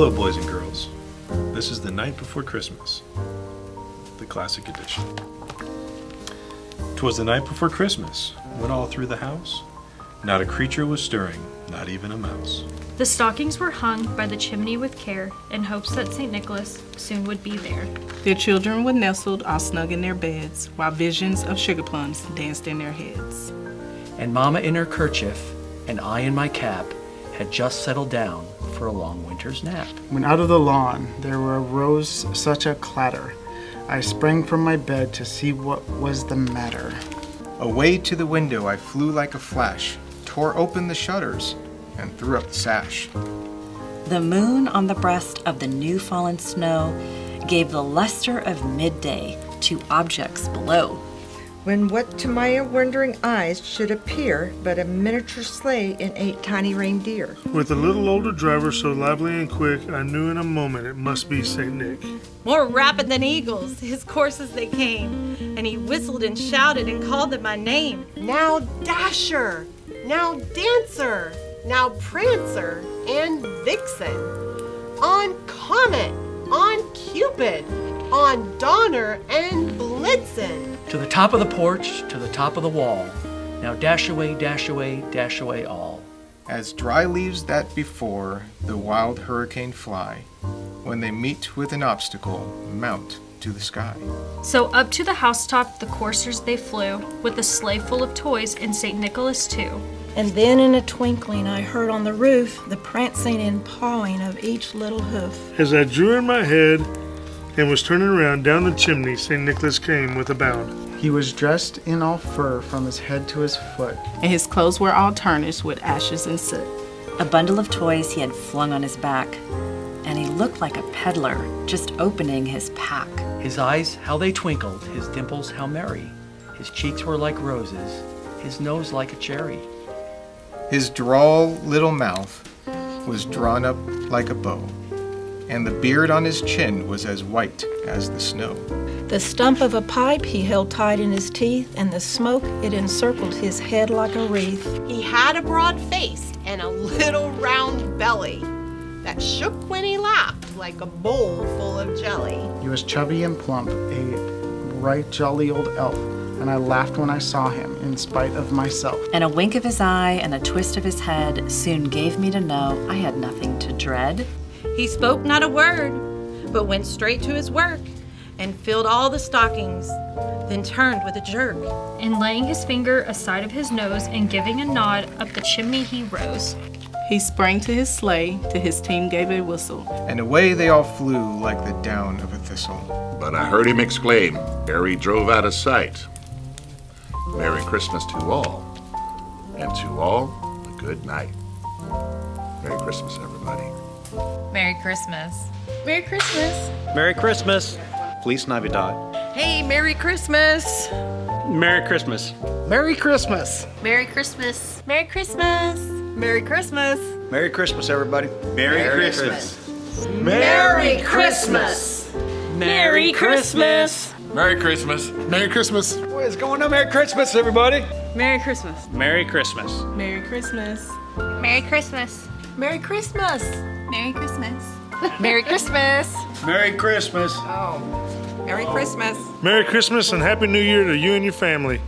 Hello, boys and girls. This is The Night Before Christmas, the classic edition. 'Twas the night before Christmas, when all through the house, not a creature was stirring, not even a mouse. The stockings were hung by the chimney with care, in hopes that St. Nicholas soon would be there. Their children were nestled all snug in their beds, while visions of sugar plums danced in their heads. And Mama in her kerchief, and I in my cap, had just settled down for a long winter's nap. When out of the lawn there arose such a clatter, I sprang from my bed to see what was the matter. Away to the window I flew like a flash, tore open the shutters, and threw up the sash. The moon on the breast of the new fallen snow gave the luster of midday to objects below. When what to my wondering eyes should appear but a miniature sleigh and 8 tiny reindeer. With a little older driver so lively and quick, I knew in a moment it must be St. Nick. More rapid than eagles, his coursers they came, and he whistled and shouted and called them by name. Now Dasher, now Dancer, now Prancer and Vixen, on Comet, on Cupid, on Donner and Blitzen. To the top of the porch, to the top of the wall, now dash away, dash away, dash away all. As dry leaves that before the wild hurricane fly, when they meet with an obstacle, mount to the sky. So up to the housetop the coursers they flew, with a sleigh full of toys and St. Nicholas too. And then in a twinkling I heard on the roof the prancing and pawing of each little hoof. As I drew in my head and was turning around down the chimney, St. Nicholas came with a bound. He was dressed in all fur from his head to his foot, And his clothes were all tarnished with ashes and soot. A bundle of toys he had flung on his back, and he looked like a peddler just opening his pack. His eyes, how they twinkled, his dimples, how merry. His cheeks were like roses, his nose like a cherry. His droll little mouth was drawn up like a bow, and the beard on his chin was as white as the snow. The stump of a pipe he held tight in his teeth, and the smoke it encircled his head like a wreath. He had a broad face and a little round belly that shook when he laughed like a bowl full of jelly. he was chubby and plump, a right jolly old elf, and I laughed when I saw him, in spite of myself. And a wink of his eye and a twist of his head soon gave me to know I had nothing to dread. He spoke not a word, but went straight to his work, and filled all the stockings, then turned with a jerk. And laying his finger aside of his nose and giving a nod, up the chimney he rose. He sprang to his sleigh, till his team gave a whistle. And away they all flew like the down of a thistle. But I heard him exclaim, ere he drove out of sight, Merry Christmas to all, and to all a good night. Merry Christmas, everybody. Merry Christmas. Merry Christmas. Merry Christmas. Feliz Navidad. Hey, Merry Christmas. Merry Christmas. Merry Christmas! Merry Christmas. Merry Christmas. Merry Christmas. Merry Christmas, everybody. Merry Christmas. Merry Christmas. Merry Christmas! Merry Christmas. Merry Christmas! What is going on? Merry Christmas, everybody. Merry Christmas. Merry Christmas. Merry Christmas. Merry Christmas. Merry Christmas. Merry Christmas. Merry Christmas. Merry Christmas. Merry Christmas. Merry Christmas and Happy New Year to you and your family.